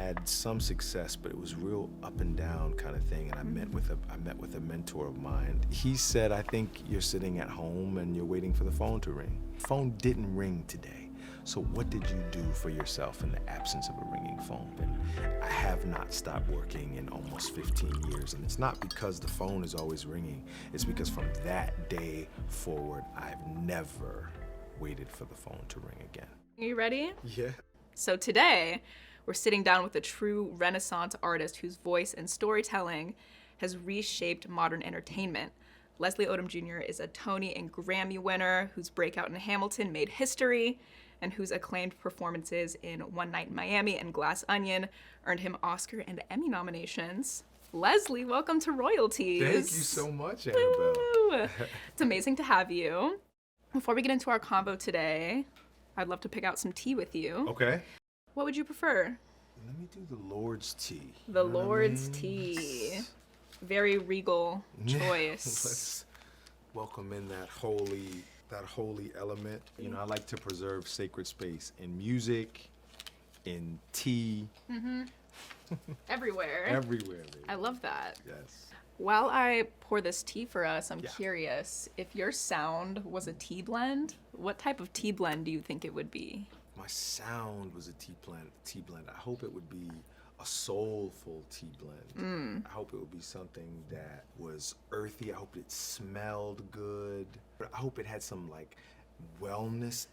had some success, but it was real up and down kind of thing. And I met with a mentor of mine. He said, I think you're sitting at home and you're waiting for the phone to ring. Phone didn't ring today. So what did you do for yourself in the absence of a ringing phone? And I have not stopped working in almost 15 years. And it's not because the phone is always ringing. It's because from that day forward, I've never waited for the phone to ring again. Are you ready? Yeah. So today, we're sitting down with a true Renaissance artist whose voice and storytelling has reshaped modern entertainment. Leslie Odom Jr. is a Tony and Grammy winner whose breakout in Hamilton made history and whose acclaimed performances in One Night in Miami and Glass Onion earned him Oscar and Emmy nominations. Leslie, welcome to Royalties. Thank you so much, Annabelle. Woo! It's amazing to have you. Before we get into our convo today, I'd love to pick out some tea with you. Okay. What would you prefer? Let me do the Lord's tea. The You know what I Lord's mean? tea. Very regal choice. Let's welcome in that holy element. You know, I like to preserve sacred space in music, in tea, Everywhere. everywhere, baby. I love that. Yes. While I pour this tea for us, I'm Yeah. curious, if your sound was a tea blend, what type of tea blend do you think it would be? My sound was a tea blend. I hope it would be a soulful tea blend. I hope it would be something that was earthy. I hope it smelled good. But I hope it had some like wellness,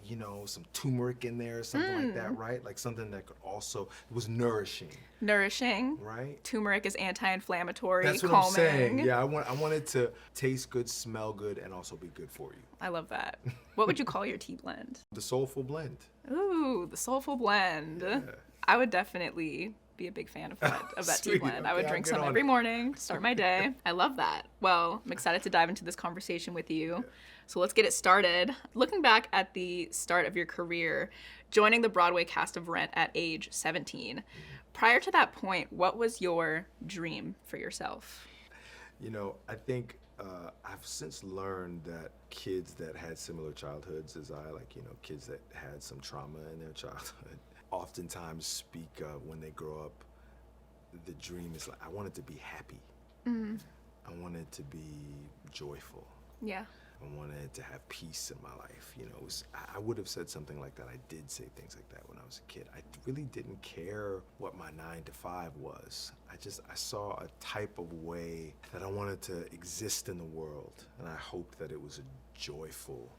you know, some turmeric in there or something like that, right? Like something that could also was nourishing, Nourishing. right? Turmeric is anti-inflammatory, That's what calming. I'm saying. Yeah, I want it to taste good, smell good, and also be good for you. I love that. What would you call your tea blend? The soulful blend. Ooh, the soulful blend. Yeah. I would definitely be a big fan of that tea Sweet. blend. I would Okay, I'll drink get some on every it. morning to start my day. I love that. Well, I'm excited to dive into this conversation with you. So let's get it started. Looking back at the start of your career, joining the Broadway cast of Rent at age 17, prior to that point, what was your dream for yourself? You know, I think I've since learned that kids that had similar childhoods as I, like, you know, kids that had some trauma in their childhood, oftentimes speak of when they grow up, the dream is like, I wanted to be happy. I wanted to be joyful. Yeah. I wanted to have peace in my life. You know, I would have said something like that. I did say things like that when I was a kid. I really didn't care what my 9 to 5 was. I saw a type of way that I wanted to exist in the world, and I hoped that it was a joyful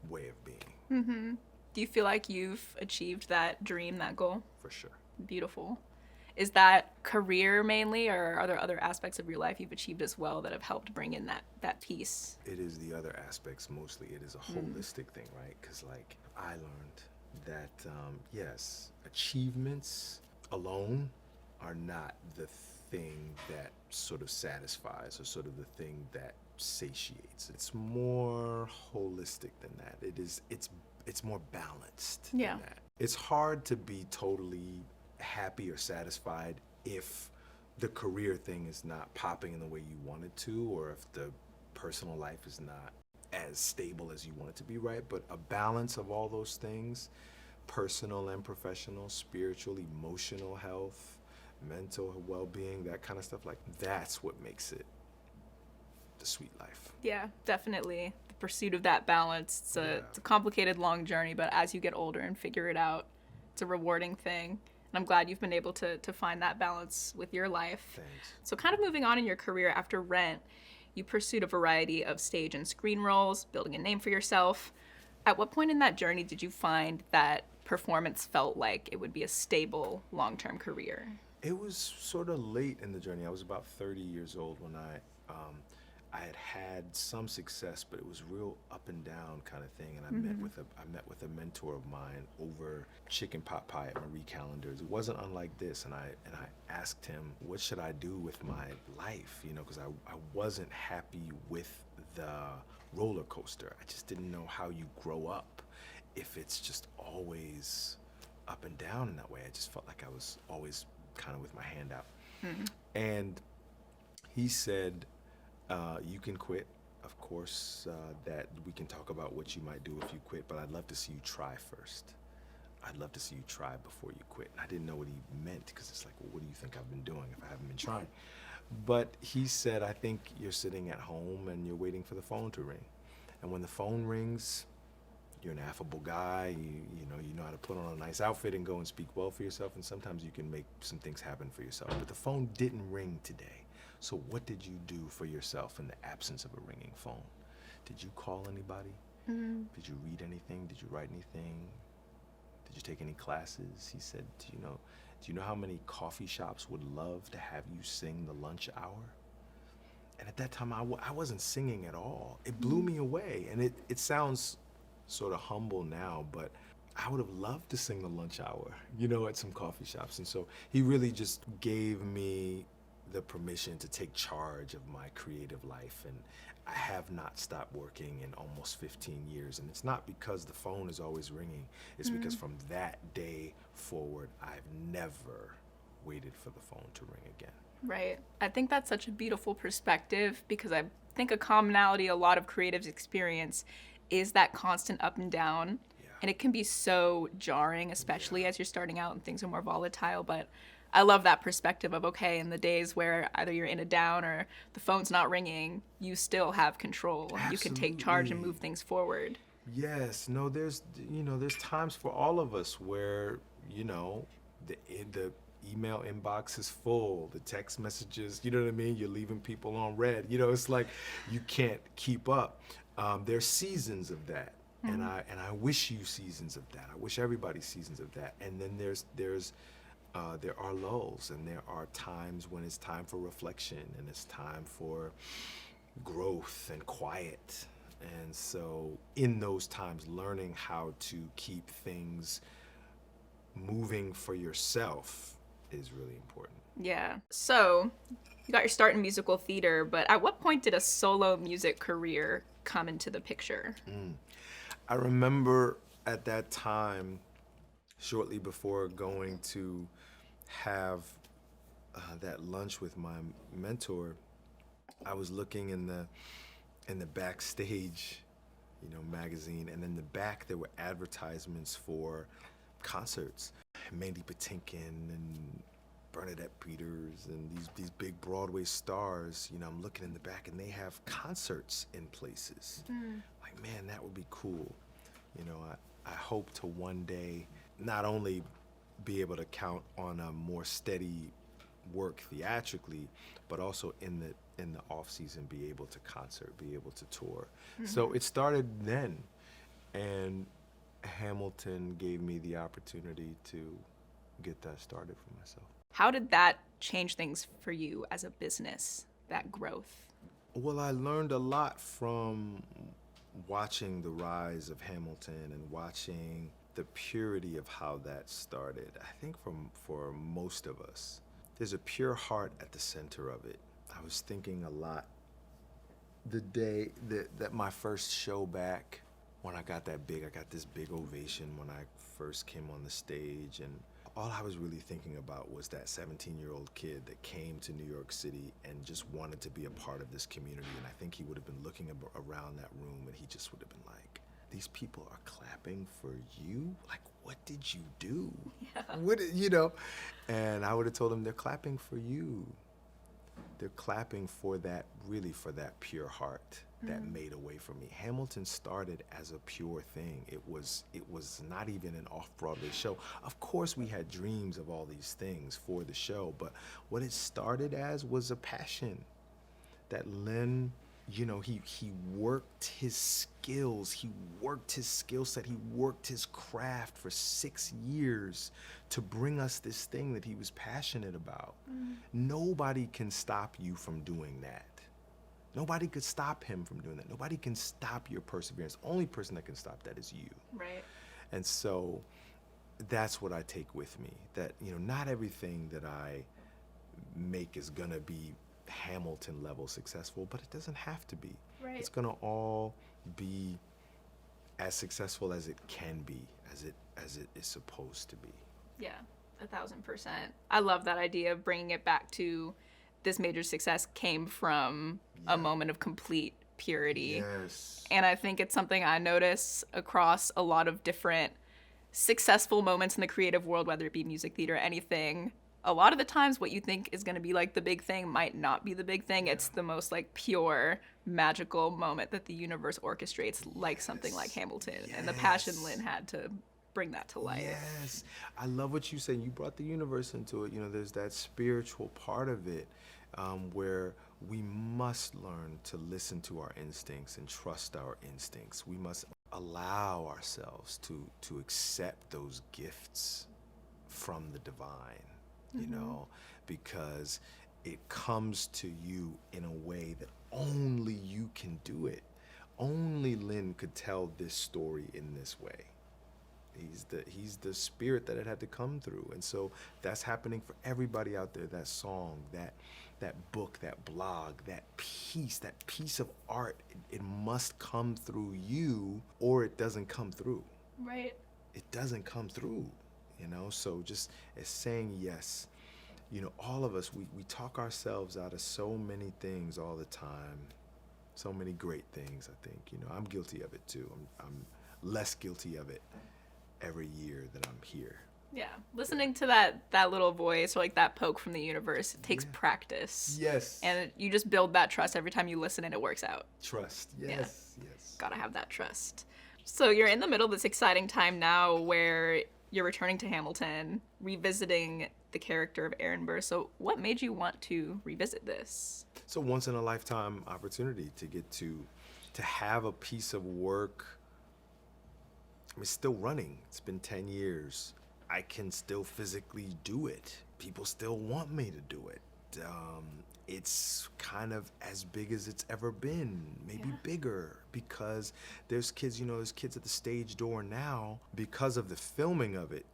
way of being, Do you feel like you've achieved that dream, that goal? for sure. Beautiful. Is that career mainly, or are there other aspects of your life you've achieved as well that have helped bring in that peace? It is the other aspects mostly. It is a holistic thing, right? Because like I learned that yes, achievements alone are not the thing that sort of satisfies or sort of the thing that satiates. It's more holistic than that. It's more balanced Yeah. than that. It's hard to be totally happy or satisfied if the career thing is not popping in the way you want it to, or if the personal life is not as stable as you want it to be, right? But a balance of all those things, personal and professional, spiritual, emotional health, mental well-being, that kind of stuff, like that's what makes it the sweet life. Yeah, definitely. The pursuit of that balance. It's a complicated, long journey, but as you get older and figure it out, it's a rewarding thing. And I'm glad you've been able to find that balance with your life. Thanks. So kind of moving on in your career after Rent, you pursued a variety of stage and screen roles, building a name for yourself. At what point in that journey did you find that performance felt like it would be a stable, long-term career? It was sort of late in the journey. I was about 30 years old when I had some success, but it was real up and down kind of thing. And I met with a mentor of mine over chicken pot pie at Marie Callender's. It wasn't unlike this, and I asked him, what should I do with my life? You know, because I wasn't happy with the roller coaster. I just didn't know how you grow up if it's just always up and down in that way. I just felt like I was always kind of with my hand out. And he said, you can quit. Of course, that we can talk about what you might do if you quit, but I'd love to see you try first. I'd love to see you try before you quit. And I didn't know what he meant because it's like, well, what do you think I've been doing if I haven't been trying? But he said, I think you're sitting at home and you're waiting for the phone to ring. And when the phone rings, you're an affable guy, you know how to put on a nice outfit and go and speak well for yourself, and sometimes you can make some things happen for yourself. But the phone didn't ring today. So what did you do for yourself in the absence of a ringing phone? Did you call anybody? Did you read anything? Did you write anything? Did you take any classes? He said, do you know how many coffee shops would love to have you sing the lunch hour? And at that time, I wasn't singing at all. It blew me away. And it sounds sort of humble now, but I would have loved to sing the lunch hour, at some coffee shops. And so he really just gave me the permission to take charge of my creative life. And I have not stopped working in almost 15 years. And it's not because the phone is always ringing. It's because from that day forward, I've never waited for the phone to ring again. Right. I think that's such a beautiful perspective because I think a commonality a lot of creatives experience is that constant up and down. Yeah. And it can be so jarring, especially as you're starting out and things are more volatile. But I love that perspective of, okay, in the days where either you're in a down or the phone's not ringing, you still have control. Absolutely. You can take charge and move things forward. Yes. No, there's times for all of us where, the email inbox is full, the text messages, you know what I mean? You're leaving people on red. It's like you can't keep up. There's seasons of that, and I wish you seasons of that. I wish everybody seasons of that. And then there are lulls, and there are times when it's time for reflection, and it's time for growth and quiet. And so in those times, learning how to keep things moving for yourself is really important. Yeah. So you got your start in musical theater, but at what point did a solo music career come into the picture? I remember at that time, shortly before going to have that lunch with my mentor, I was looking in the backstage, magazine, and in the back there were advertisements for concerts. Mandy Patinkin and Bernadette Peters and these big Broadway stars, I'm looking in the back and they have concerts in places. Like, man, that would be cool. I hope to one day not only be able to count on a more steady work theatrically, but also in the off season be able to concert, be able to tour. So it started then, and Hamilton gave me the opportunity to get that started for myself. How did that change things for you as a business, that growth? Well, I learned a lot from watching the rise of Hamilton and watching the purity of how that started. I think for most of us, there's a pure heart at the center of it. I was thinking a lot the day that my first show back, when I got this big ovation when I first came on the stage, and all I was really thinking about was that 17-year-old kid that came to New York City and just wanted to be a part of this community. And I think he would have been looking around that room and he just would have been like, these people are clapping for you? Like, what did you do? Yeah. And I would have told him, they're clapping for you. They're clapping for that pure heart that made a way for me. Hamilton started as a pure thing. It was not even an off-Broadway show. Of course, we had dreams of all these things for the show, but what it started as was a passion that Len, he worked his skills, he worked his skill set, he worked his craft for 6 years to bring us this thing that he was passionate about. Nobody can stop you from doing that. Nobody could stop him from doing that. Nobody can stop your perseverance. The only person that can stop that is you. Right. And so that's what I take with me, that, not everything that I make is gonna be Hamilton level successful, but it doesn't have to be. Right. It's gonna all be as successful as it can be, as it is supposed to be. Yeah, 1,000%. I love that idea of bringing it back to this major success came from a moment of complete purity. Yes. And I think it's something I notice across a lot of different successful moments in the creative world, whether it be music, theater, anything, a lot of the times what you think is going to be like the big thing might not be the big thing. It's the most like pure magical moment that the universe orchestrates, like something like Hamilton, and the passion Yes. Lynn had to bring that to life. Yes, I love what you said. You brought the universe into it. You know, there's that spiritual part of it where we must learn to listen to our instincts and trust our instincts. We must allow ourselves to accept those gifts from the divine, you know, because it comes to you in a way that only you can do it. Only Lynn could tell this story in this way. He's the spirit that it had to come through, and so that's happening for everybody out there. That song, that book, that blog, that piece of art, it must come through you, or it doesn't come through. Right. It doesn't come through, you know. So just as saying yes, you know, all of us, we talk ourselves out of so many things all the time, so many great things. I think, you know, I'm guilty of it too. I'm less guilty of it every year that I'm here. Yeah. Listening to that little voice or like that poke from the universe, it takes practice. Yes. And you just build that trust every time you listen and it works out. Trust. Yes. Yes. Gotta have that trust. So you're in the middle of this exciting time now where you're returning to Hamilton, revisiting the character of Aaron Burr. So what made you want to revisit this? It's a once in a lifetime opportunity to get to have a piece of work. I mean, it's still running. It's been 10 years. I can still physically do it. People still want me to do it. It's kind of as big as it's ever been, maybe bigger, because there's kids, you know, there's kids at the stage door now because of the filming of it.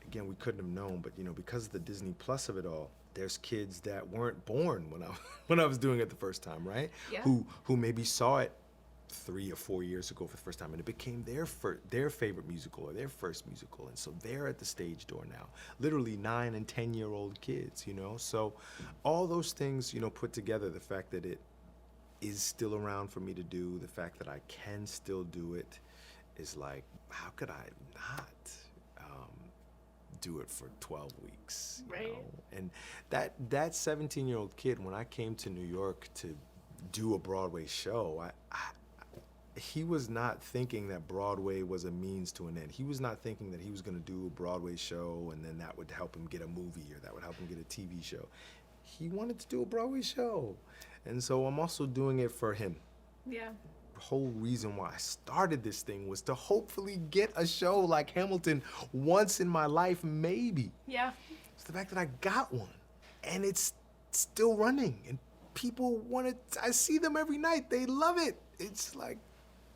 Again, we couldn't have known, but you know, because of the Disney Plus of it all, there's kids that weren't born when when I was doing it the first time, right? Yeah. Who maybe saw it 3 or 4 years ago for the first time, and it became their favorite musical or their first musical, and so they're at the stage door now, literally 9 and 10-year-old kids, you know. So all those things, you know, put together, the fact that it is still around for me to do, the fact that I can still do it, is like, how could I not do it for 12 weeks, you Right. know? And that 17-year-old kid, when I came to New York to do a Broadway show, he was not thinking that Broadway was a means to an end. He was not thinking that he was going to do a Broadway show and then that would help him get a movie or that would help him get a TV show. He wanted to do a Broadway show. And so I'm also doing it for him. Yeah. The whole reason why I started this thing was to hopefully get a show like Hamilton once in my life, maybe. Yeah. It's the fact that I got one and it's still running and people want it. I see them every night. They love it. It's like,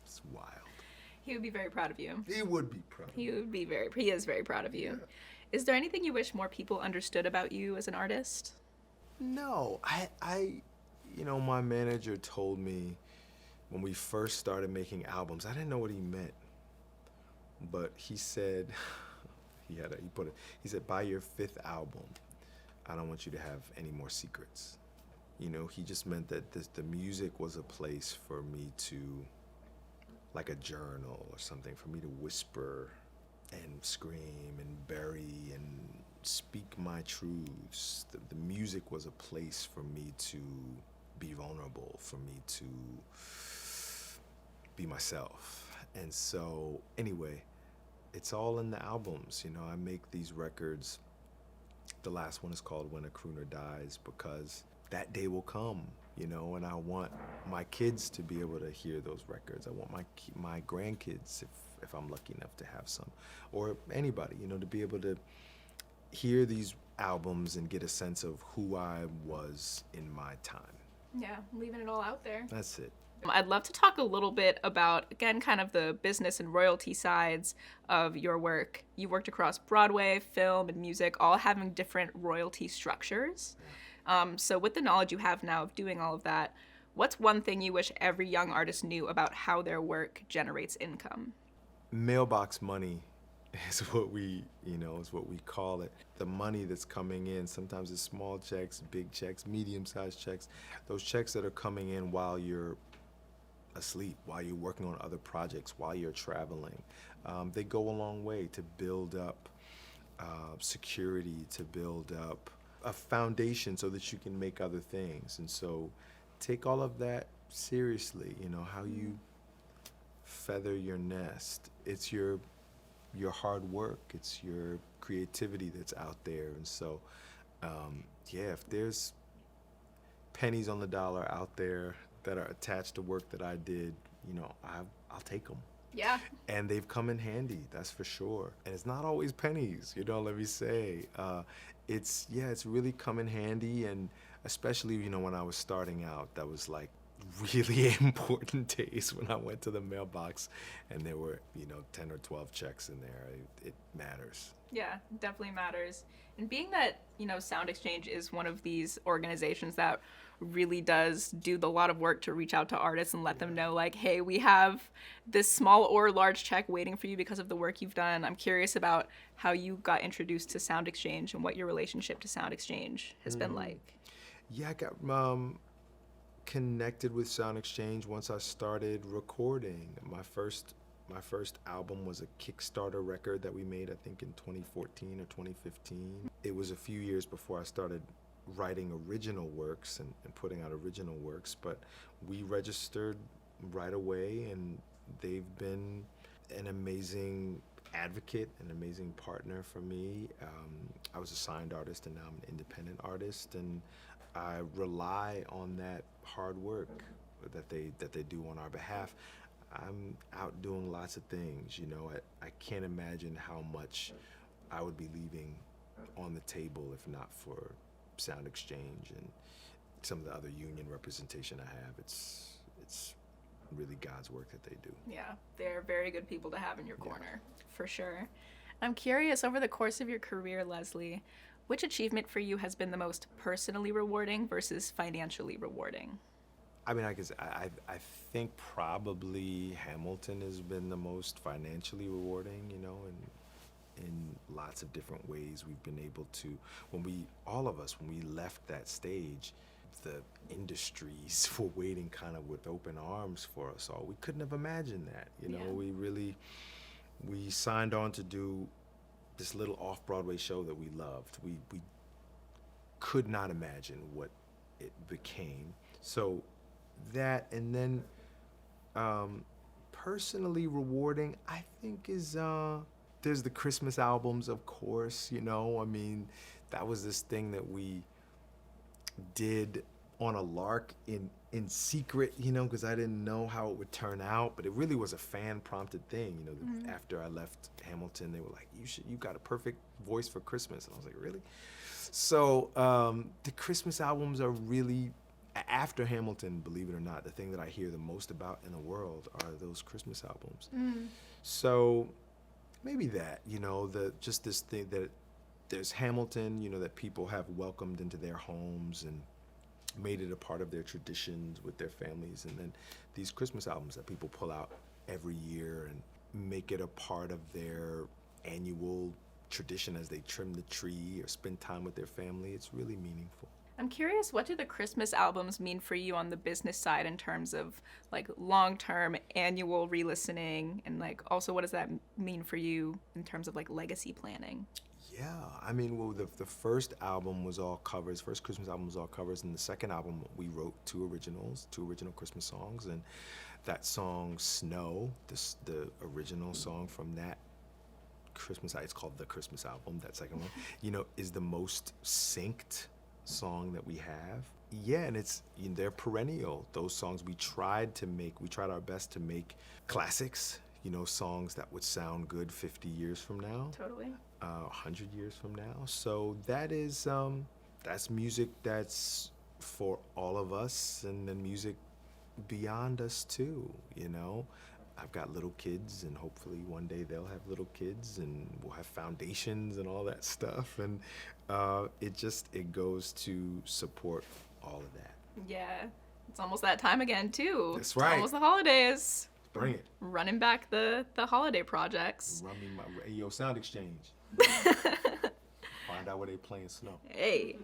it's wild. He would be very proud of you. He would be proud of me. He is very proud of you. Is there anything you wish more people understood about you as an artist? No, you know, my manager told me when we first started making albums, I didn't know what he meant, but he said, he said, by your 5th album, I don't want you to have any more secrets. You know, he just meant that the music was a place for me to, like a journal or something, for me to whisper and scream and bury and speak my truths. The music was a place for me to be vulnerable, for me to be myself. And so, anyway, it's all in the albums. You know, I make these records. The last one is called When a Crooner Dies, because that day will come, you know, and I want my kids to be able to hear those records. I want my grandkids, if I'm lucky enough to have some, or anybody, you know, to be able to hear these albums and get a sense of who I was in my time. Yeah, leaving it all out there. That's it. I'd love to talk a little bit about, again, kind of the business and royalty sides of your work. You worked across Broadway, film, and music, all having different royalty structures. So with the knowledge you have now of doing all of that, what's one thing you wish every young artist knew about how their work generates income? Mailbox money is what we call it. The money that's coming in, sometimes it's small checks, big checks, medium-sized checks. Those checks that are coming in while you're asleep, while you're working on other projects, while you're traveling. They go a long way to build up security, to build up a foundation so that you can make other things. And so take all of that seriously, how you feather your nest. It's your hard work, it's your creativity that's out there. And so, yeah, if there's pennies on the dollar out there that are attached to work that I did, I'll take them. Yeah. And they've come in handy, that's for sure. And it's not always pennies, let me say. It's really come in handy, and especially, when I was starting out, that was like really important days when I went to the mailbox and there were, 10 or 12 checks in there. It matters. Yeah, definitely matters. And being that, Sound Exchange is one of these organizations that really does do a lot of work to reach out to artists and let them know, like, hey, we have this small or large check waiting for you because of the work you've done. I'm curious about how you got introduced to Sound Exchange and what your relationship to Sound Exchange has been like. Yeah, I got connected with Sound Exchange once I started recording. My first album was a Kickstarter record that we made, I think, in 2014 or 2015. It was a few years before I started writing original works and putting out original works, but we registered right away, and they've been an amazing advocate, an amazing partner for me. I was a signed artist, and now I'm an independent artist, and I rely on that hard work that they do on our behalf. I'm out doing lots of things, I can't imagine how much I would be leaving on the table if not for Sound Exchange and some of the other union representation I have. It's really God's work that they do. Yeah, they're very good people to have in your corner, for sure. I'm curious, over the course of your career, Leslie, which achievement for you has been the most personally rewarding versus financially rewarding? I mean, I think probably Hamilton has been the most financially rewarding, in lots of different ways. We've been able to, when we left that stage, the industries were waiting kind of with open arms for us all. We couldn't have imagined that, we signed on to do this little off-Broadway show that we loved. We could not imagine what it became. So that, and then personally rewarding, I think, is there's the Christmas albums, of course. I mean, that was this thing that we did on a lark in secret, because I didn't know how it would turn out, but it really was a fan prompted thing. After I left Hamilton, they were like, you got a perfect voice for Christmas. And I was like, really? So the Christmas albums are really, after Hamilton, believe it or not, the thing that I hear the most about in the world are those Christmas albums. So maybe that, just this thing that there's Hamilton, that people have welcomed into their homes and made it a part of their traditions with their families, and then these Christmas albums that people pull out every year and make it a part of their annual tradition as they trim the tree or spend time with their family. It's really meaningful. I'm curious, what do the Christmas albums mean for you on the business side in terms of like long-term annual re-listening, and like also what does that mean for you in terms of like legacy planning? Yeah, I mean, well, the first album was all covers. First Christmas album was all covers, and the second album we wrote two original Christmas songs, and that song "Snow," the original song from that Christmas, it's called the Christmas album. That second one, is the most synced song that we have. Yeah, and it's they're perennial. Those songs we tried our best to make classics. Songs that would sound good 50 years from now. Totally. 100 years from now. So that is that's music that's for all of us, and then music beyond us too. I've got little kids, and hopefully one day they'll have little kids, and we'll have foundations and all that stuff. And it goes to support all of that. Yeah, it's almost that time again too. That's right. It's almost the holidays. Bring it. Running back the holiday projects. Run me my Sound Exchange. Find out where they playing Snow. Hey.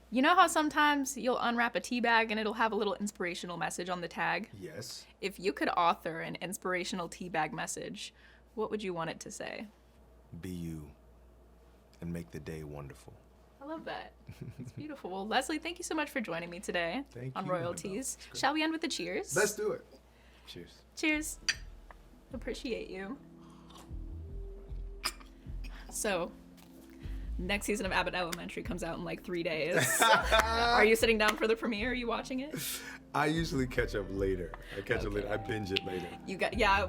You know how sometimes you'll unwrap a tea bag and it'll have a little inspirational message on the tag? Yes. If you could author an inspirational tea bag message what would you want it to say? Be you and make the day wonderful. I love that. It's beautiful. Well, Leslie, thank you so much for joining me today Thank on you, Royalties. Annabelle. It's Shall we end with the cheers? Let's do it. Cheers. Cheers. Appreciate you. So, next season of Abbott Elementary comes out in like 3 days. Are you sitting down for the premiere? Are you watching it? I usually catch up later. I binge it later.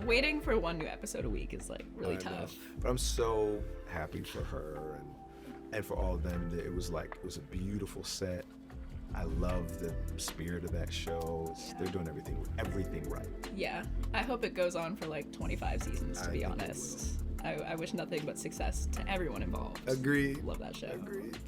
Waiting for one new episode a week is like really I know. tough. But I'm so happy for her and for all of them. That it was a beautiful set. I love the spirit of that show. They're doing everything right. Yeah, I hope it goes on for like 25 seasons, to I be think it honest. I wish nothing but success to everyone involved. Agreed. Love that show. Agreed.